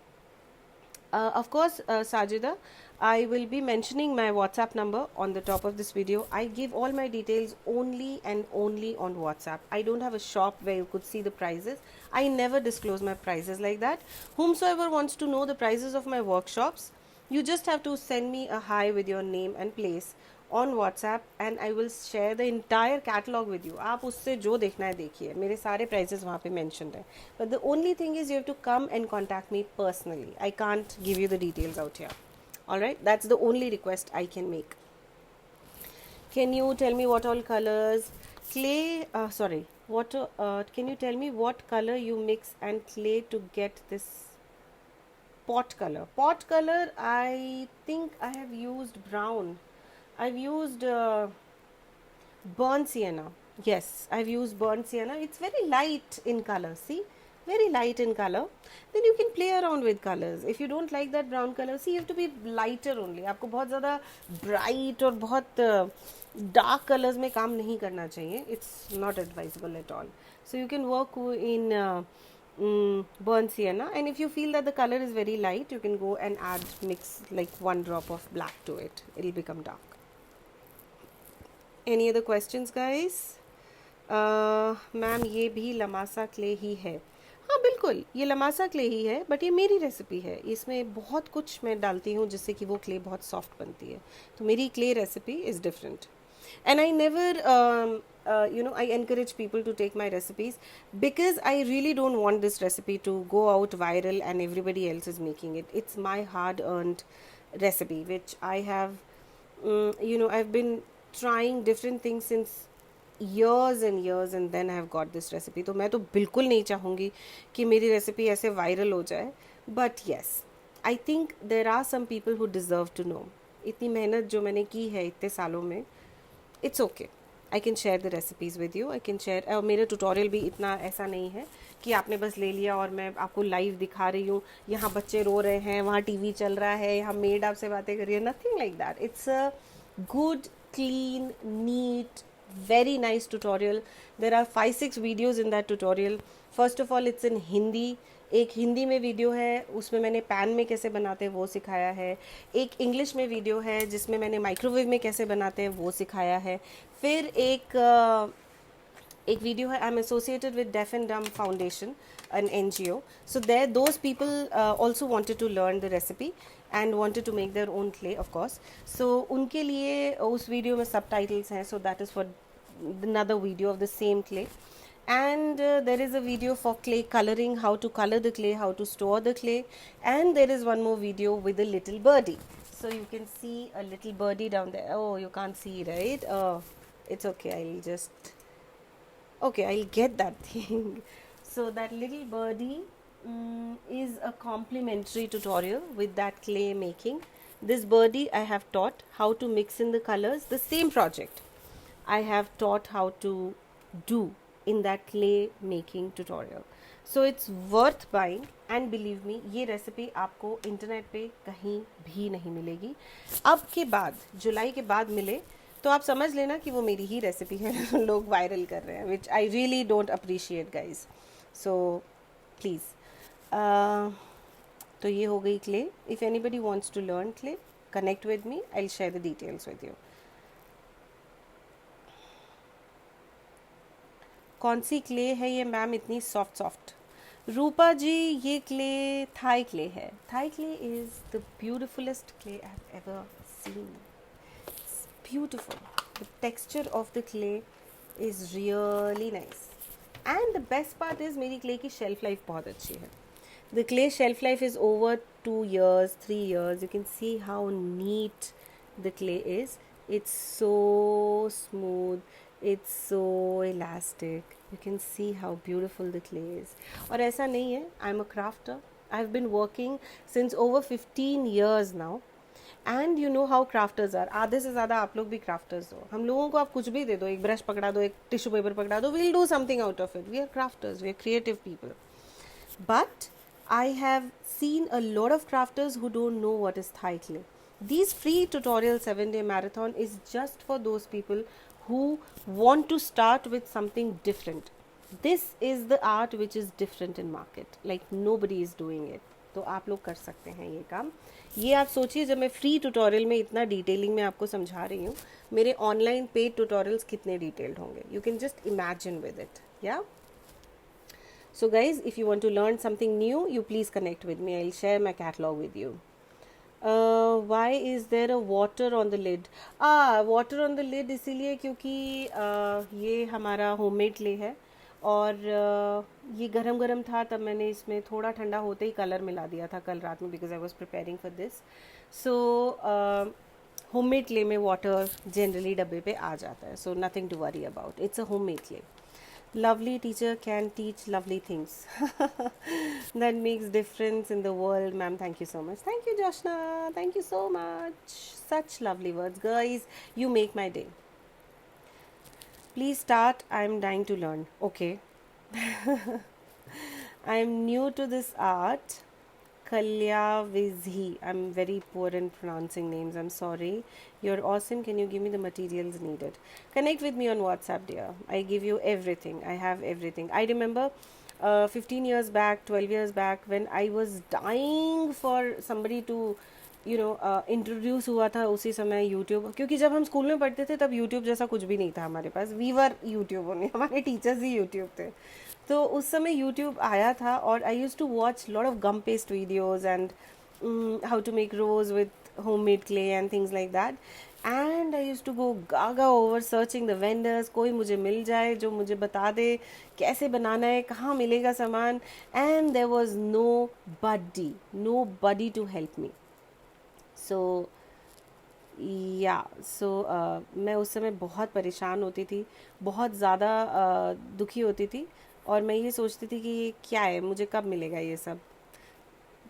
Of course, Sajida, I will be mentioning my WhatsApp number on the top of this video. I give all my details only and only on WhatsApp. I don't have a shop where you could see the prices. I never disclose my prices like that. Whomsoever wants to know the prices of my workshops, you just have to send me a hi with your name and place on WhatsApp, and I will share the entire catalog with you. आप उससे जो देखना है देखिए, मेरे सारे prices वहाँ पे mentioned हैं. But the only thing is you have to come and contact me personally. I can't give you the details out here. Alright, that's the only request I can make. Can you tell me what all colors? Clay, What can you tell me what color you mix and clay to get this pot color? Pot color, I think I have used brown. I've used burnt sienna. Yes, I've used burnt sienna. It's very light in color. See, very light in color. Then you can play around with colors. If you don't like that brown color, see, you have to be lighter only. आपको बहुत ज़्यादा bright और बहुत dark colors में काम नहीं करना चाहिए. It's not advisable at all. So you can work in burnt sienna, and if you feel that the color is very light, you can go and add mix like 1 drop of black to it. It'll become dark. Any other questions, guys? Ma'am ये भी लमासा clay ही है? हाँ बिल्कुल, ये लमासा clay ही है, but ये मेरी recipe है. इसमें बहुत कुछ मैं डालती हूँ जिससे कि वो क्ले बहुत सॉफ्ट बनती है. तो मेरी clay recipe is different. And I never I encourage people to take my recipes because I really don't want this recipe to go out viral and everybody else is making it. It's my hard earned recipe which I have I've been trying different things since years and years and then I have got this recipe. तो मैं तो बिल्कुल नहीं चाहूँगी कि मेरी recipe ऐसे viral हो जाए. But yes, I think there are some people who deserve to know. इतनी मेहनत जो मैंने की है इतने सालों में, it's okay. I can share the recipes with you. I can share. और मेरा ट्यूटोरियल भी इतना ऐसा नहीं है कि आपने बस ले लिया और मैं आपको लाइव दिखा रही हूँ. यहाँ बच्चे रो रहे हैं, वहाँ टीवी चल रहा है, यहाँ मेड आपसे बातें कर रही है. Nothing like that. It's a good, clean, neat, very nice tutorial. There are 5-6 videos in that tutorial. First of all, it's in Hindi. एक हिंदी में वीडियो है, उसमें मैंने पैन में कैसे बनाते हैं वो सिखाया है. एक इंग्लिश में वीडियो है जिसमें मैंने माइक्रोवेव में कैसे बनाते हैं वो सिखाया है. फिर एक वीडियो है, I am associated with deaf and डम foundation, an NGO. So there, those people also wanted to learn the recipe and wanted to make their own clay, of course. So उनके लिए उस वीडियो में subtitles हैं. So that is for another video of the same clay. And there is a video for clay coloring, how to color the clay, how to store the clay. And there is one more video with a little birdie. So you can see a little birdie down there. Oh, you can't see, right? Oh, it's okay. I'll get that thing. So that little birdie is a complimentary tutorial with that clay making. This birdie I have taught how to mix in the colors. The same project I have taught how to do in that clay making tutorial. So it's worth buying, and believe me, ये recipe आपको internet पे कहीं भी नहीं मिलेगी. अब के बाद, जुलाई के बाद मिले तो आप समझ लेना कि वो मेरी ही रेसिपी है. लोग वायरल कर रहे हैं, which I really don't appreciate guys. So please, तो ये हो गई clay. If anybody wants to learn clay, connect with me, I will share the details with you. कौन सी क्ले है ये मैम इतनी सॉफ्ट? रूपा जी, ये क्ले थाई क्ले है. Thai clay is the beautifulest clay I have ever seen. It's beautiful. The texture of the clay is really nice. And the best part is मेरी clay की shelf life बहुत अच्छी है. The clay shelf life is over 2 years, 3 years. You can see how neat the clay is. It's so smooth. It's so elastic. You can see how beautiful the clay is. और ऐसा नहीं है, I'm a crafter. I've been working since over 15 years now. And you know how crafters are. आधे से ज़्यादा आप लोग भी crafters हो. हम लोगों को आप कुछ भी दे दो, एक ब्रश पकड़ा दो, एक टिश्यू पेपर पकड़ा दो, we'll do something out of it. We are crafters. We are creative people. But I have seen a lot of crafters who don't know what is Thai clay. These free tutorial 7-day marathon is just for those people who want to start with something different. This is the art which is different in market. Like nobody is doing it. तो आप लोग कर सकते हैं ये काम. ये आप सोचिए, जब मैं फ्री ट्यूटोरियल में इतना डिटेलिंग में आपको समझा रही हूँ, मेरे ऑनलाइन पेड ट्यूटोरियल्स कितने डिटेल्ड होंगे. You can just imagine with it. या so guys, if you want to learn something new, you please connect with me. I'll share my catalog with you. Why is there a water on the lid? Water on the lid इसीलिए क्योंकि ये हमारा homemade clay है और ये गरम गरम था, तब मैंने इसमें थोड़ा ठंडा होते ही कलर मिला दिया था कल रात में, because I was preparing for this. So homemade clay में वाटर जनरली डब्बे पे आ जाता है. So nothing to worry about. It's a homemade clay. lovely teacher can teach lovely things. That makes difference in the world. Ma'am, thank you so much. Thank you, Joshna. Thank you so much. Such lovely words, guys. You make my day. Please start. I'm dying to learn. Okay. I'm new to this art. Kalya Vizhi. I'm very poor in pronouncing names. I'm sorry. You're awesome. Can you give me the materials needed? Connect with me on WhatsApp, dear. I give you everything. I have everything. I remember 15 years back, 12 years back, when I was dying for somebody to introduce हुआ था उसी समय YouTube, क्योंकि जब हम school में पढ़ते थे तब यूट्यूब जैसा कुछ भी नहीं था हमारे पास. वी वर यूट्यूब ओनली, हमारे टीचर्स ही यूट्यूब थे. तो उस समय यूट्यूब आया था और I use to watch lot of gum paste videos and how to make rose with home made clay and things like that. And I use to go gaga over searching the vendors. कोई मुझे मिल जाए जो मुझे बता दे कैसे बनाना है, कहाँ मिलेगा सामान. And there was nobody to help me. So मैं उस समय बहुत परेशान होती थी, बहुत ज़्यादा दुखी होती थी, और मैं ये सोचती थी कि ये क्या है, मुझे कब मिलेगा ये सब.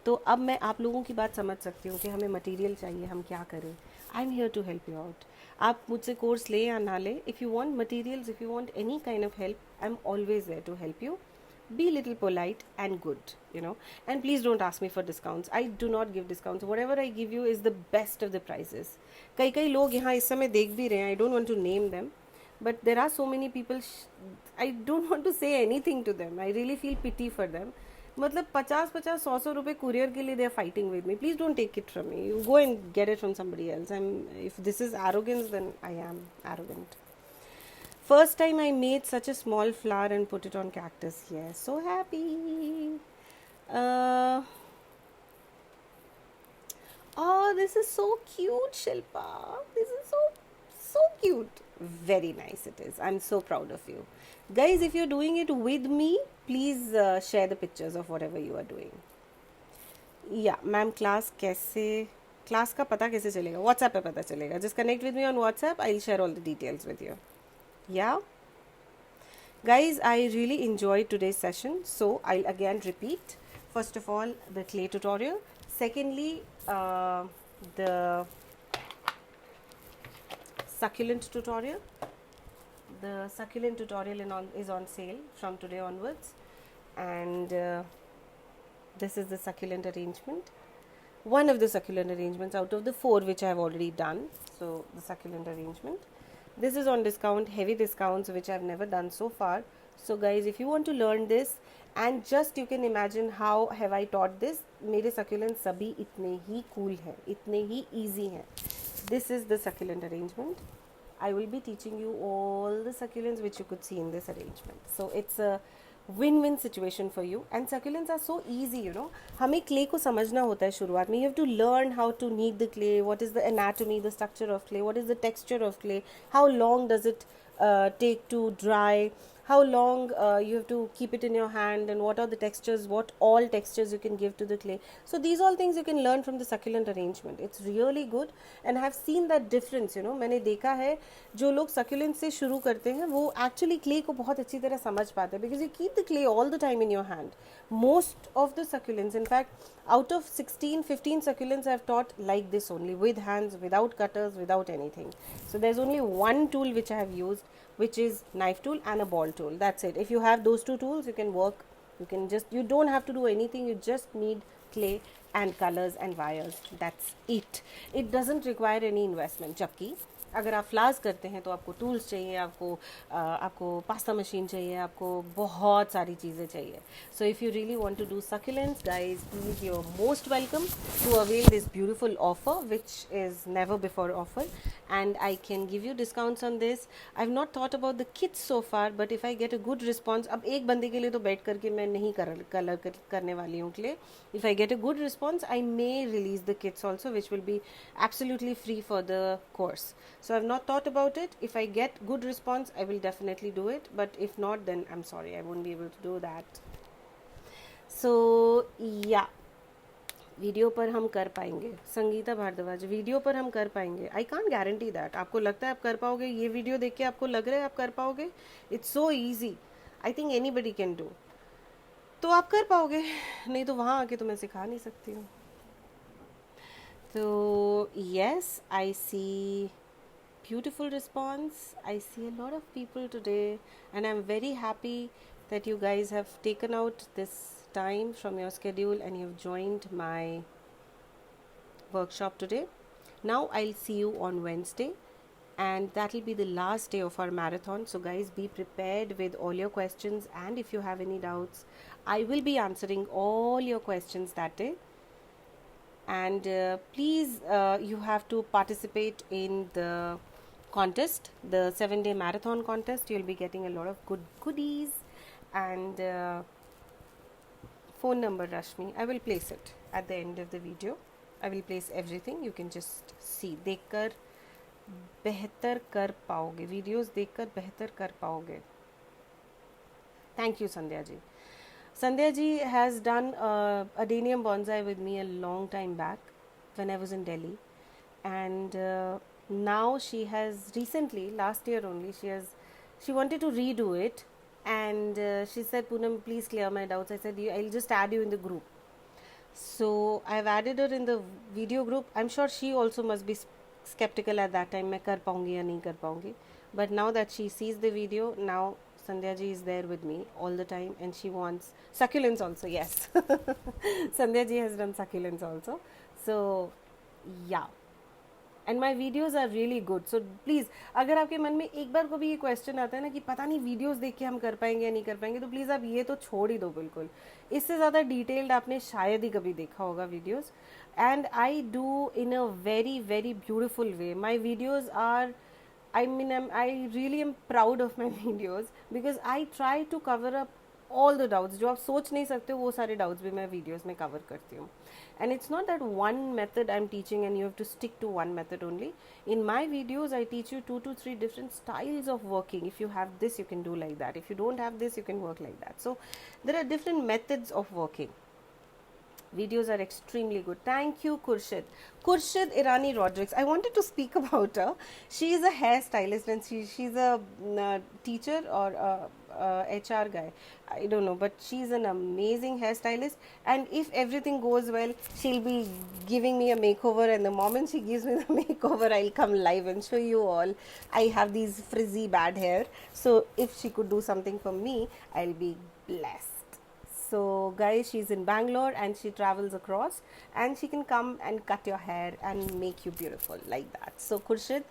तो अब मैं आप लोगों की बात समझ सकती हूँ कि हमें मटेरियल चाहिए, हम क्या करें. I am here to help you out. आप मुझसे कोर्स ले या ना ले, if you want materials, if you want any kind of help, I am always there to help you. Be little polite and good, and please don't ask me for discounts. I do not give discounts. Whatever I give you is the best of the prices. कई लोग यहाँ इस समय देख भी रहे हैं. I don't want to name them, but there are so many people. I don't want to say anything to them. I really feel pity for them. मतलब 50 100 रुपए कुरियर के लिए they are fighting with me. Please don't take it from me. You go and get it from somebody else. If this is arrogance, then I am arrogant. First time I made such a small flower and put it on cactus. Yes, so happy. Oh, this is so cute, Shilpa. This is so cute. Very nice it is. I'm so proud of you. Guys, if you're doing it with me, please share the pictures of whatever you are doing. Yeah, ma'am, class का पता कैसे चलेगा? WhatsApp पे पता चलेगा. Just connect with me on WhatsApp. I'll share all the details with you. Yeah, guys, I really enjoyed today's session, so I'll again repeat. First of all, the clay tutorial. Secondly, the succulent tutorial. The succulent tutorial is on sale from today onwards, and this is the succulent arrangement. One of the succulent arrangements out of the 4 which I have already done. So the succulent arrangement. This is on discount, heavy discounts, which I've never done so far. So guys, if you want to learn this, and just you can imagine how have I taught this. मेरे succulents सभी इतने ही cool हैं, इतने ही easy हैं. This is the succulent arrangement. I will be teaching you all the succulents which you could see in this arrangement. So it's a win-win situation for you, and succulents are so easy. हमें clay को समझना होता है शुरुआत में. You have to learn how to knead the clay, what is the anatomy, the structure of clay, what is the texture of clay, how long does it take to dry, how long you have to keep it in your hand, and what are the textures, what all textures you can give to the clay. So these all things you can learn from the succulent arrangement. It's really good, and I have seen that difference. मैंने देखा है जो लोग succulent से शुरू करते हैं वो actually clay को बहुत अच्छी तरह समझ पाते हैं, because you keep the clay all the time in your hand. Most of the succulents, in fact, out of 15 succulents I have taught like this only, with hands, without cutters, without anything. So there's only one tool which I have used, which is knife tool and a ball tool. That's it. If you have those 2 tools, you can work. You don't have to do anything. You just need clay and colors and wires. That's it. It doesn't require any investment. जबकि अगर आप flowers करते हैं तो आपको tools चाहिए, आपको pasta machine चाहिए, आपको बहुत सारी चीज़ें चाहिए. So if you really want to do succulents, guys, please, you're most welcome to avail this beautiful offer, which is never before offer, and I can give you discounts on this. I've not thought about the kits so far, but if I get a good response, अब एक बंदे के लिए तो बैठ करके मैं नहीं कलर करने वाली हूँ clay. If I get a good response, I may release the kits also, which will be absolutely free for the course. So I've not thought about it. If I get good response, I will definitely do it, but if not, then I'm sorry, I won't be able to do that. So yeah, video पर हम कर पाएंगे. Sangeeta Bhardwaj, video पर हम कर पाएंगे. I can't guarantee that. आपको लगता है आप कर पाओगे? ये वीडियो देख के आपको लग रहा है आप कर पाओगे? It's so easy. I think anybody can do. तो आप कर पाओगे, नहीं तो वहाँ आके तो मैं सिखा नहीं सकती हूँ. तो yes, I see beautiful response. I see a lot of people today, and I'm very happy that you guys have taken out this time from your schedule and you've joined my workshop today. Now I'll see you on Wednesday, and that'll be the last day of our marathon. So guys, be prepared with all your questions, and if you have any doubts, I will be answering all your questions that day. And please, you have to participate in the contest, the 7-day marathon contest. You'll be getting a lot of good goodies. And phone number, Rashmi, I will place it at the end of the video. I will place everything. You can just see. देखकर बेहतर कर पाओगे, videos देखकर बेहतर कर पाओगे. Thank you, Sandhya ji. Sandhya ji has done a denium bonsai with me a long time back when I was in Delhi, and now she has recently, last year only, she wanted to redo it, and she said, Poonam, please clear my doubts. I said, I'll just add you in the group. So I've added her in the video group. I'm sure she also must be skeptical at that time, मैं कर पाऊंगी या नहीं कर पाऊंगी. But now that she sees the video, now Sandhya ji is there with me all the time, and she wants succulents also. Yes, Sandhya ji has done succulents also. So yeah, and my videos are really good. So please, अगर आपके मन में एक बार को भी ये question आता है ना कि पता नहीं वीडियोज़ देख के हम कर पाएंगे या नहीं कर पाएंगे, तो प्लीज़ आप ये तो छोड़ ही दो बिल्कुल. इससे ज़्यादा डिटेल्ड आपने शायद ही कभी देखा होगा videos. And I do in a very very beautiful way. My videos are, I mean, I really am proud of my videos because I try to cover up all the doubts. जो आप सोच नहीं सकते वो सारे doubts भी मैं videos में cover करती हूँ. And it's not that one method I'm teaching and you have to stick to one method only. In my videos, I teach you 2 to 3 different styles of working. If you have this, you can do like that. If you don't have this, you can work like that. So there are different methods of working. Videos are extremely good. Thank you, Khurshid Irani Rodrigues. I wanted to speak about her. She is a hairstylist and she's a teacher or a HR guy. I don't know, but she's an amazing hairstylist. And if everything goes well, she'll be giving me a makeover. And the moment she gives me the makeover, I'll come live and show you all. I have these frizzy bad hair. So if she could do something for me, I'll be blessed. So guys, she's in Bangalore and she travels across, and she can come and cut your hair and make you beautiful like that. So Khurshid,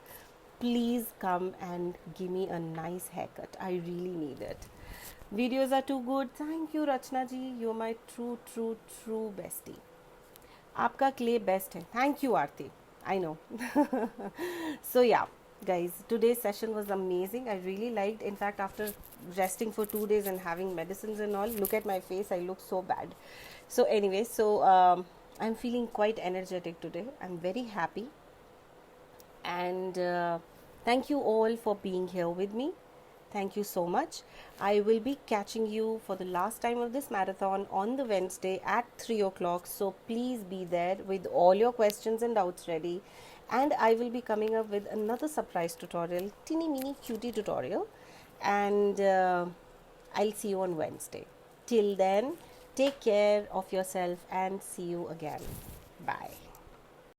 please come and give me a nice haircut. I really need it. Videos are too good. Thank you, Rachna ji. You're my true bestie. आपका clay best है. Thank you, Aarti. I know. So yeah, guys, today's session was amazing. I really liked. In fact, after resting for 2 days and having medicines and all, look at my face. I look so bad. So anyway, I'm feeling quite energetic today. I'm very happy. And thank you all for being here with me. Thank you so much. I will be catching you for the last time of this marathon on the Wednesday at 3 o'clock. So please be there with all your questions and doubts ready. And I will be coming up with another surprise tutorial, teeny mini cutie tutorial. And I'll see you on Wednesday. Till then, take care of yourself and see you again. Bye.